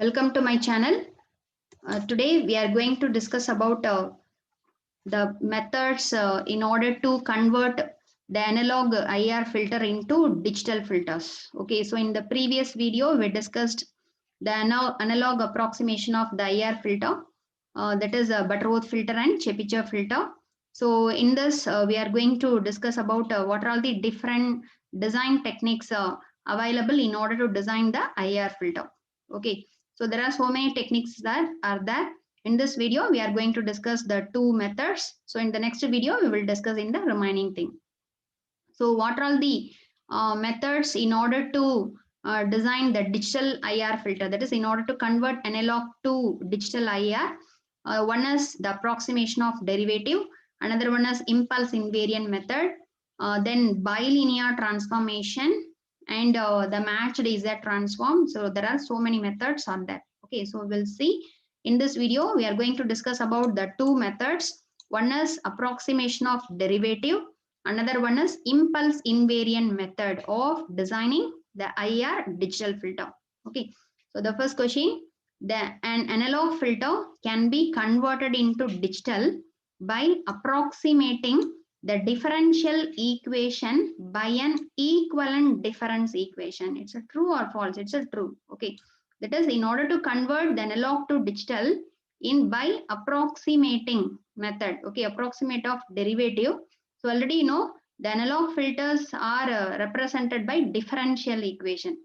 Welcome to my channel. Today we are going to discuss about the methods in order to convert the analog IR filter into digital filters. Okay, so in the previous video we discussed the analog approximation of the IR filter, that is a Butterworth filter and Chebyshev filter. So in this we are going to discuss about what are all the different design techniques available in order to design the IR filter. Okay, so there are so many techniques that are there. In this video, we are going to discuss the two methods. So in the next video, we will discuss in the remaining thing. So what are all the methods in order to design the digital IR filter? That is in order to convert analog to digital IR. One is the approximation of derivative. Another one is impulse invariant method. Then bilinear transformation and the matched Z transform. So there are so many methods on that. Okay, so we'll see. In this video, we are going to discuss about the two methods. One is approximation of derivative. Another one is impulse invariant method of designing the IR digital filter. Okay, so the first question, an analog filter can be converted into digital by approximating the differential equation by an equivalent difference equation. It's a true or false? It's a true. Okay, that is in order to convert the analog to digital in by approximating method. Okay, approximate of derivative. So already you know the analog filters are represented by differential equation.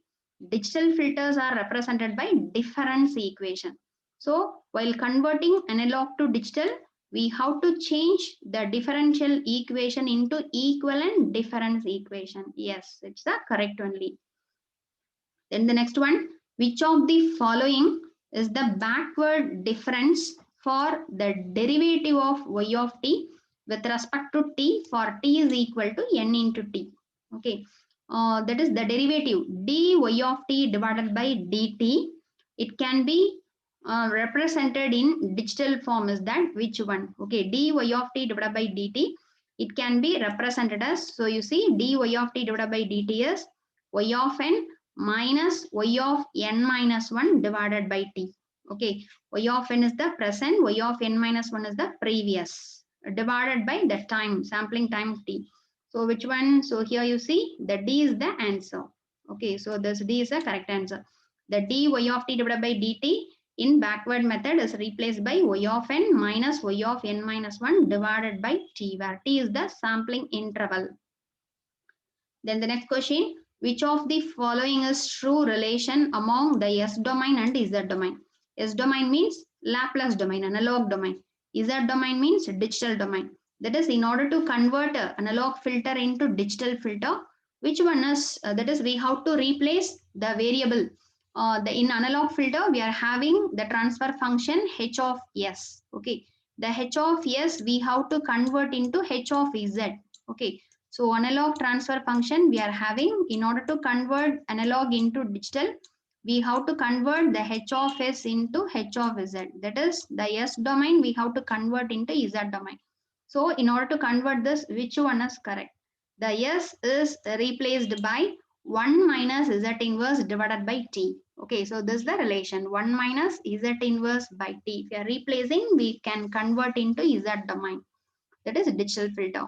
Digital filters are represented by difference equation. So while converting analog to digital, we have to change the differential equation into equivalent difference equation. Yes, it's the correct only. Then the next one, which of the following is the backward difference for the derivative of y of t with respect to t for t is equal to n into t. Okay, that is the derivative dy of t divided by dt. It can be represented in digital form. Is that which one? Okay, dy of t divided by dt. It can be represented as, so you see dy of t divided by dt is y of n minus y of n minus 1 divided by t. Okay, y of n is the present, y of n minus 1 is the previous, divided by the time, sampling time t. So which one? So here you see the d is the answer. Okay, so this d is the correct answer. The dy of t divided by dt in backward method is replaced by y of n minus y of n minus 1 divided by t, where t is the sampling interval. Then the next question, which of the following is true relation among the S domain and Z domain? S domain means Laplace domain, analog domain. Z domain means digital domain. That is, in order to convert an analog filter into digital filter, which one is, that is, we have to replace the variable. In analog filter, we are having the transfer function h of s. Okay, the h of s we have to convert into h of z. Okay, so analog transfer function we are having, in order to convert analog into digital, we have to convert the h of s into h of z. That is, the s domain we have to convert into z domain. So in order to convert this, which one is correct? The s is replaced by 1 minus z inverse divided by t. Okay, so this is the relation 1 minus z inverse by t. If we are replacing, we can convert into z domain. That is digital filter.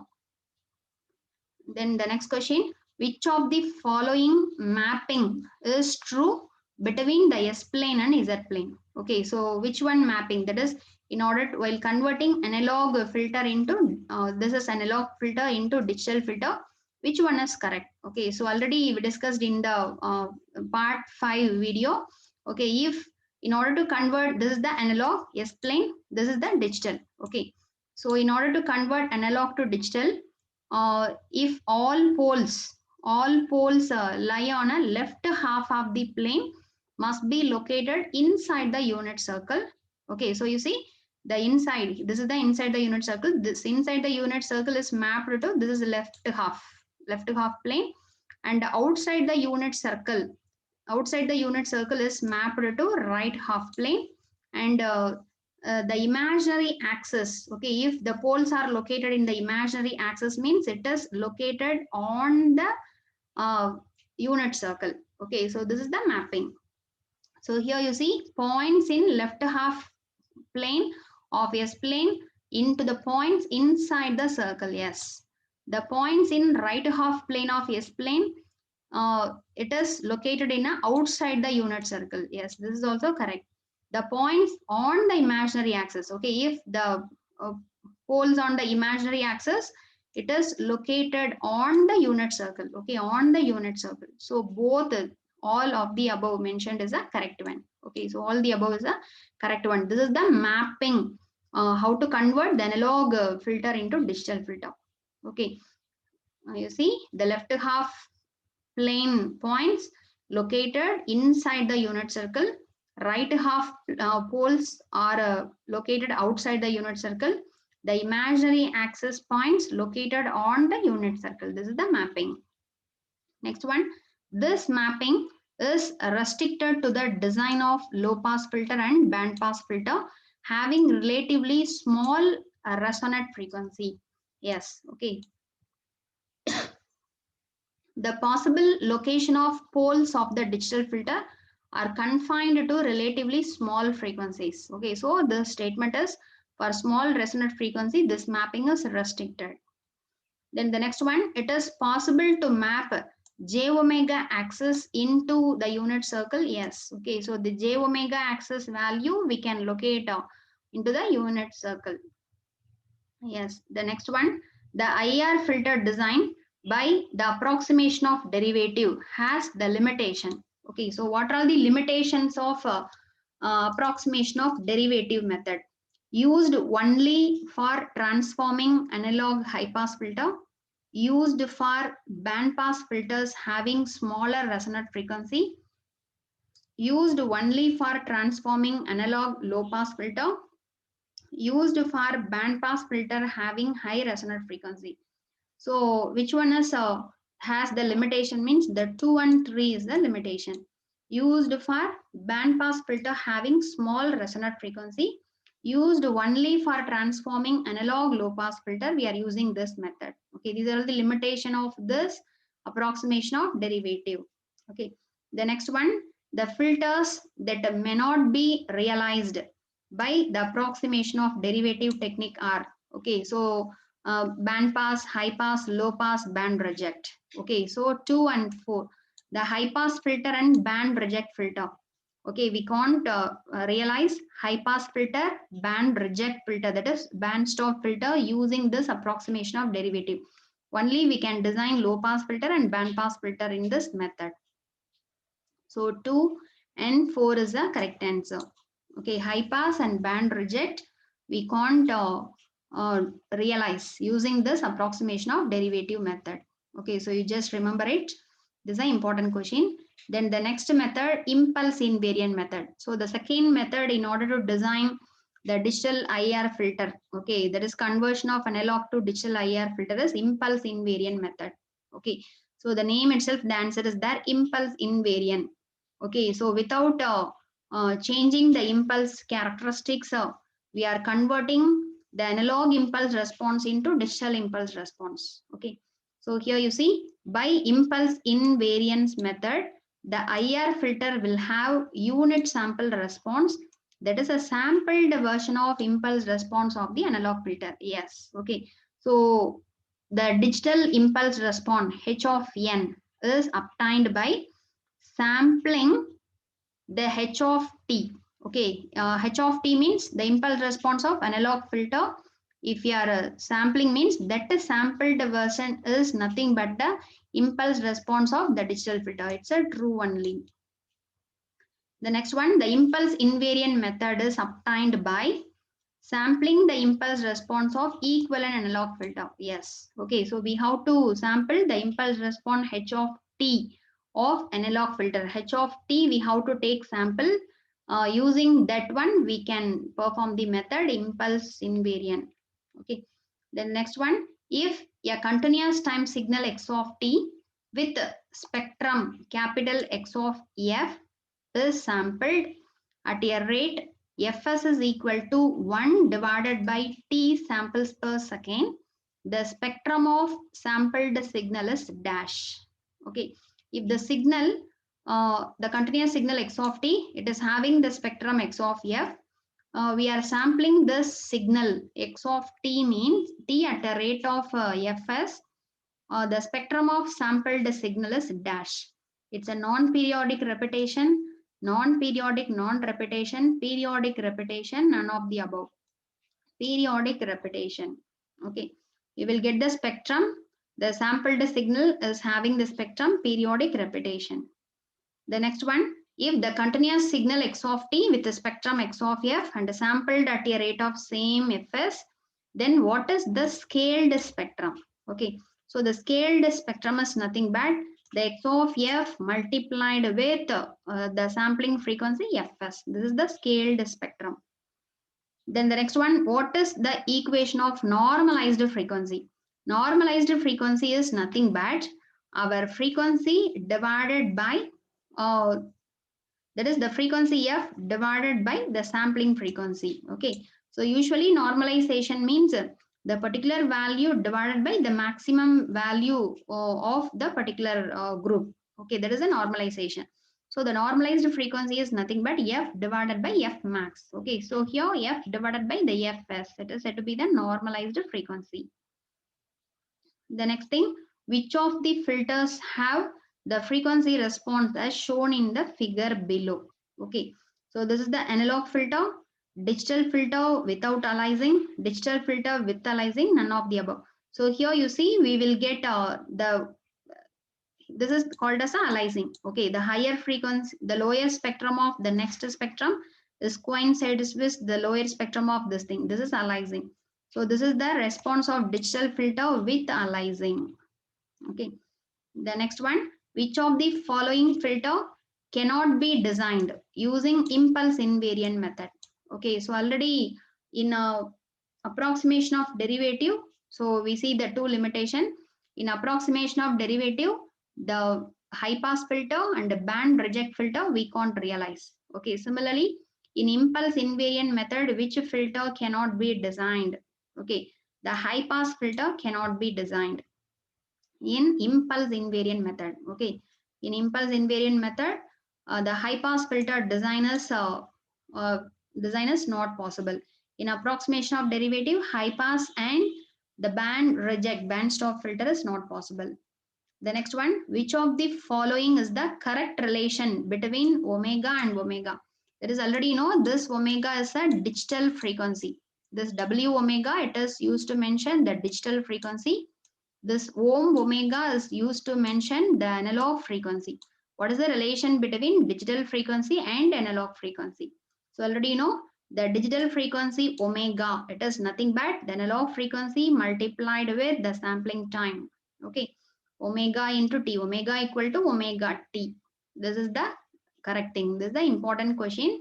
Then the next question, which of the following mapping is true between the S plane and Z plane? Okay, so which one mapping? That is, in order to, while converting analog filter into, this is analog filter into digital filter, which one is correct? Okay, so already we discussed in the part 5 video. Okay, if in order to convert, this is the analog S plane, this is the digital. Okay, so in order to convert analog to digital, if all poles lie on a left half of the plane, must be located inside the unit circle. Okay, so you see the inside, this is the inside the unit circle, this inside the unit circle is mapped to, this is left half plane, and outside the unit circle is mapped to right half plane, and the imaginary axis. Okay, if the poles are located in the imaginary axis, means it is located on the unit circle. Okay, so this is the mapping. So here you see points in left half plane of S plane into the points inside the circle. Yes, the points in right half plane of S plane, it is located in a outside the unit circle. Yes, this is also correct. The points on the imaginary axis. Okay, if the poles on the imaginary axis, it is located on the unit circle. Okay, on the unit circle. So both, all of the above mentioned is a correct one. Okay, so all the above is a correct one. This is the mapping, how to convert the analog filter into digital filter. Okay, you see the left half plane points located inside the unit circle, right half poles are located outside the unit circle, the imaginary axis points located on the unit circle. This is the mapping. Next one, this mapping is restricted to the design of low pass filter and band pass filter having relatively small resonant frequency. Yes, okay. The possible location of poles of the digital filter are confined to relatively small frequencies. Okay, so the statement is for small resonant frequency, this mapping is restricted. Then the next one, it is possible to map j omega axis into the unit circle. Yes, okay, so the j omega axis value we can locate into the unit circle. Yes, the next one, the IR filter design by the approximation of derivative has the limitation. Okay, so what are the limitations of approximation of derivative method? Used only for transforming analog high pass filter, used for band pass filters having smaller resonant frequency, used only for transforming analog low pass filter, used for band pass filter having high resonant frequency. So which one is has the limitation means the 2 and 3 is the limitation. Used for band pass filter having small resonant frequency, used only for transforming analog low pass filter, we are using this method. Okay, these are the limitation of this approximation of derivative. Okay, the next one, the filters that may not be realized by the approximation of derivative technique are, okay, so band pass, high pass, low pass, band reject. Okay, so 2 and 4, the high pass filter and band reject filter. Okay, we can't realize high pass filter, band reject filter, that is band stop filter using this approximation of derivative. Only we can design low pass filter and band pass filter in this method. So 2 and 4 is the correct answer. Okay, high pass and band reject, we can't realize using this approximation of derivative method. Okay, so you just remember it. This is an important question. Then the next method, impulse invariant method. So the second method in order to design the digital IR filter, okay, that is conversion of analog to digital IR filter is impulse invariant method. Okay, so the name itself, the answer is there, impulse invariant. Okay, so without changing the impulse characteristics, we are converting the analog impulse response into digital impulse response. Okay, so here you see by impulse invariance method, the IR filter will have unit sample response, that is a sampled version of impulse response of the analog filter. Yes, okay, so the digital impulse response H of n is obtained by sampling the H of t. Okay, H of t means the impulse response of analog filter. If you are sampling means that the sampled version is nothing but the impulse response of the digital filter. It's a true only. The next one, the impulse invariant method is obtained by sampling the impulse response of equivalent analog filter. Yes. Okay, so we have to sample the impulse response H of t of analog filter. H of t we have to take sample. Using that one we can perform the method impulse invariant. Okay. Then next one, if a continuous time signal x of t with spectrum capital X of f is sampled at a rate fs is equal to 1 divided by t samples per second, the spectrum of sampled signal is dash. Okay, if the signal the continuous signal x of t, it is having the spectrum x of f. We are sampling this signal x of t means t at a rate of fs. The spectrum of sampled signal is dash. It's a non-periodic repetition, non-periodic non-repetition, periodic repetition, none of the above. Periodic repetition. Okay, you will get the spectrum. The sampled signal is having the spectrum periodic repetition. The next one, if the continuous signal x of t with the spectrum x of f and sampled at a rate of same fs, then what is the scaled spectrum? Okay, so the scaled spectrum is nothing but the x of f multiplied with the sampling frequency fs. This is the scaled spectrum. Then the next one, what is the equation of normalized frequency? Normalized frequency is nothing but our frequency divided by that is the frequency f divided by the sampling frequency. Okay, so usually normalization means the particular value divided by the maximum value of the particular group. Okay, that is a normalization. So the normalized frequency is nothing but f divided by f max. Okay, so here f divided by the fs, it is said to be the normalized frequency. The next thing, which of the filters have the frequency response as shown in the figure below? Okay, so this is the analog filter, digital filter without aliasing, digital filter with aliasing, none of the above. So here you see we will get this is called as aliasing. Okay, the higher frequency, the lower spectrum of the next spectrum is coincides with the lower spectrum of this thing. This is aliasing. So this is the response of digital filter with aliasing. Okay, the next one, which of the following filter cannot be designed using impulse invariant method? Okay, so already in approximation of derivative, so we see the two limitation. In approximation of derivative, the high pass filter and the band reject filter we can't realize. Okay, similarly in impulse invariant method, which filter cannot be designed? Okay, the high pass filter cannot be designed in impulse invariant method. Okay, in impulse invariant method, the high pass filter uh, design is not possible. In approximation of derivative, high pass and the band reject band stop filter is not possible. The next one, which of the following is the correct relation between omega and omega? There is already, you know, this omega is a digital frequency. This W omega, it is used to mention the digital frequency. This omega is used to mention the analog frequency. What is the relation between digital frequency and analog frequency? So already you know the digital frequency omega, it is nothing but the analog frequency multiplied with the sampling time. Okay, omega into t, omega equal to omega t. This is the correct thing. This is the important question.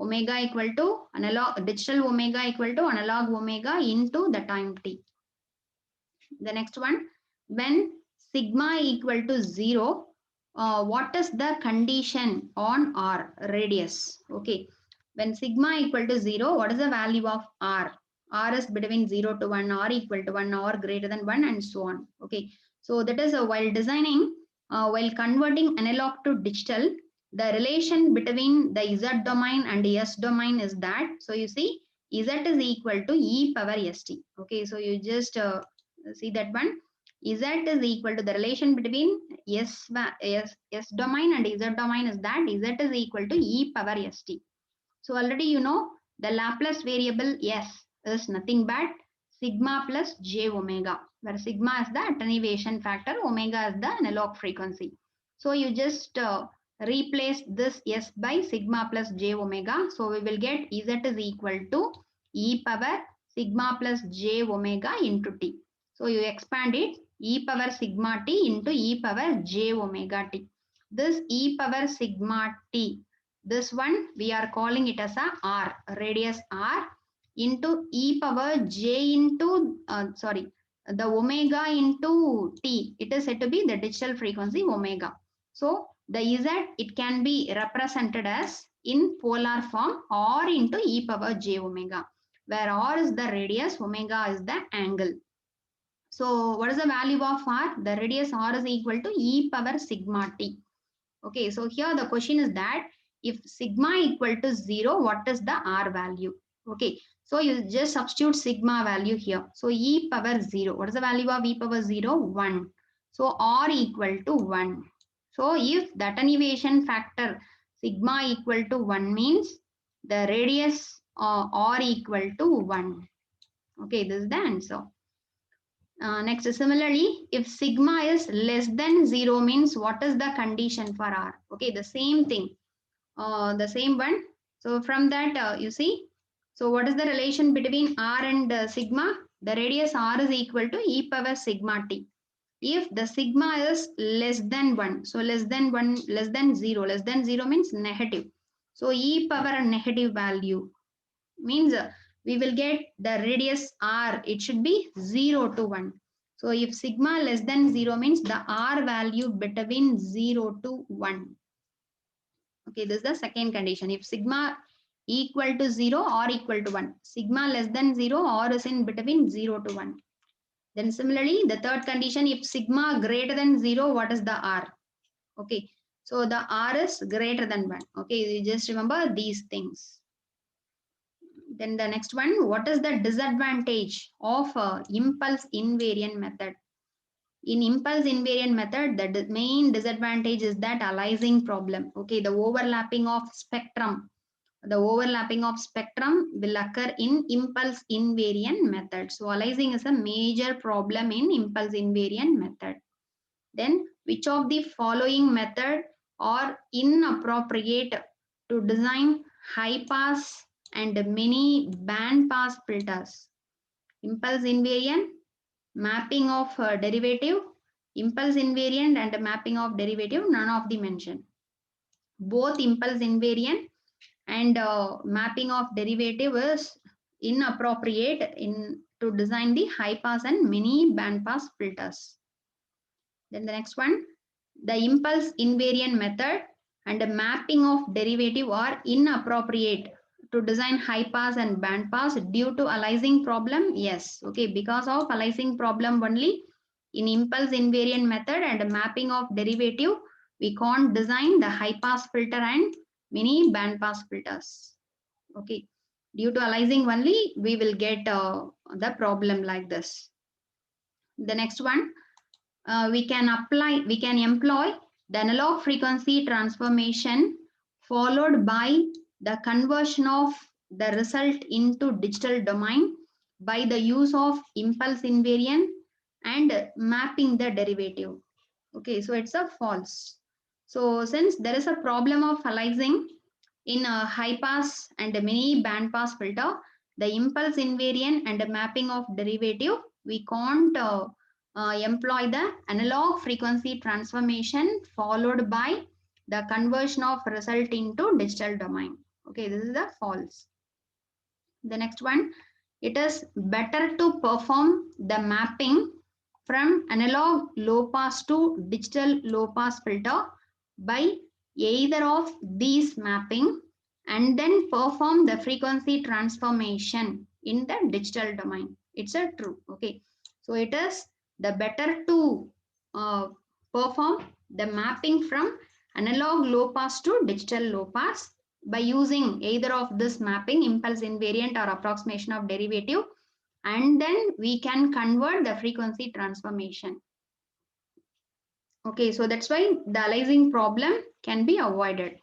Omega equal to analog, digital omega equal to analog omega into the time t. The next one, when sigma equal to 0, what is the condition on r radius? Okay, when sigma equal to 0, what is the value of r? R is between 0 to 1, r equal to 1, or greater than 1, and so on. Okay, so that is while designing, while converting analog to digital, the relation between the z domain and the s domain is that. So you see, z is equal to e power st. Okay, so you just see that one, z is equal to the relation between s domain and z domain is that z is equal to e power st. So already you know the Laplace variable s is nothing but sigma plus j omega, where sigma is the attenuation factor, omega is the analog frequency. So you just replace this s by sigma plus j omega. So we will get z is equal to e power sigma plus j omega into t. So you expand it, e power sigma t into e power j omega t. This e power sigma t, this one we are calling it as a r, radius r, into e power j into, the omega into t. It is said to be the digital frequency omega. So the z, it can be represented as in polar form or into e power j omega, where r is the radius, omega is the angle. So what is the value of r? The radius r is equal to e power sigma t. Okay, so here the question is that if sigma equal to 0, what is the R value? Okay, so you just substitute sigma value here. So e power 0, what is the value of e power 0? 1. So R equal to 1. So if the attenuation factor sigma equal to 1 means the radius R equal to 1. Okay, this is the answer. Next, similarly, if sigma is less than 0 means what is the condition for R? Okay, the same thing, the same one. So from that, you see, so what is the relation between R and sigma? The radius R is equal to e power sigma t. If the sigma is less than 1, so less than 1, less than 0 means negative. So e power a negative value means we will get the radius R, it should be 0 to 1. So if sigma less than 0 means the R value between 0 to 1. Okay, this is the second condition. If sigma equal to 0 or equal to 1, sigma less than 0 or is in between 0 to 1. Then similarly, the third condition, if sigma greater than 0, what is the R? Okay, so the R is greater than 1. Okay, you just remember these things. Then the next one, what is the disadvantage of impulse invariant method? In impulse invariant method, the main disadvantage is that aliasing problem. Okay, the overlapping of spectrum. The overlapping of spectrum will occur in impulse invariant method. So aliasing is a major problem in impulse invariant method. Then which of the following method are inappropriate to design high pass and many band pass filters? Impulse invariant, mapping of derivative, impulse invariant and mapping of derivative, none of the mention. Both impulse invariant and mapping of derivative is inappropriate in to design the high pass and many band pass filters. Then the next one, the impulse invariant method and the mapping of derivative are inappropriate to design high pass and band pass due to aliasing problem. Yes, okay, because of aliasing problem only in impulse invariant method and mapping of derivative, we can't design the high pass filter and many band pass filters. Okay, due to aliasing only, we will get the problem like this. The next one, we can employ the analog frequency transformation followed by the conversion of the result into digital domain by the use of impulse invariant and mapping the derivative. Okay, so it's a false. So since there is a problem of aliasing in a high pass and a mini band pass filter, the impulse invariant and the mapping of derivative, we can't employ the analog frequency transformation followed by the conversion of result into digital domain. Okay, this is the false. The next one, it is better to perform the mapping from analog low pass to digital low pass filter by either of these mapping and then perform the frequency transformation in the digital domain. It's a true. Okay, so it is the better to perform the mapping from analog low pass to digital low pass by using either of this mapping, impulse invariant or approximation of derivative, and then we can convert the frequency transformation. Okay, so that's why the aliasing problem can be avoided.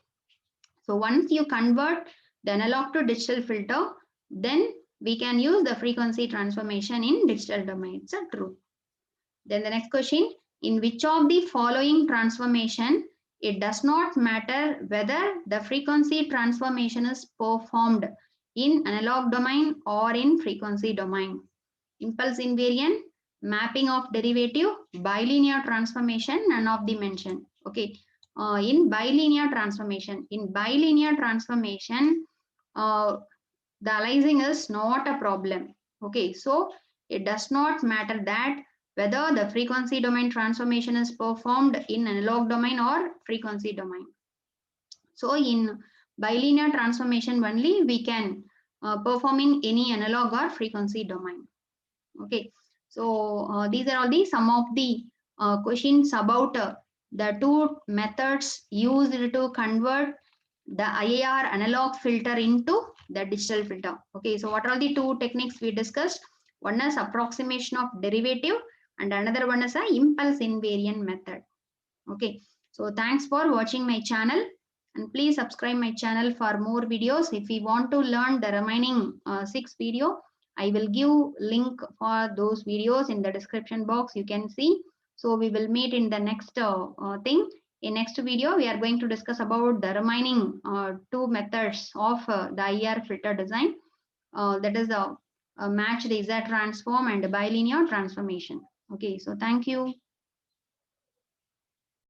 So once you convert the analog to digital filter, then we can use the frequency transformation in digital domain. It's a true. Then the next question, in which of the following transformation it does not matter whether the frequency transformation is performed in analog domain or in frequency domain? Impulse invariant, mapping of derivative, bilinear transformation, none of the mention. Okay, in bilinear transformation, the aliasing is not a problem. Okay, so it does not matter that whether the frequency domain transformation is performed in analog domain or frequency domain. So in bilinear transformation only we can perform in any analog or frequency domain. Okay, so these are all the some of the questions about the two methods used to convert the IIR analog filter into the digital filter. Okay, so what are the two techniques we discussed? One is approximation of derivative and another one is a impulse invariant method. Okay, so thanks for watching my channel and please subscribe my channel for more videos. If you want to learn the remaining 6 video, I will give link for those videos in the description box. You can see. So we will meet in the next thing. In next video, we are going to discuss about the remaining two methods of the IR filter design. That is the match the Z transform and bilinear transformation. Okay, so thank you.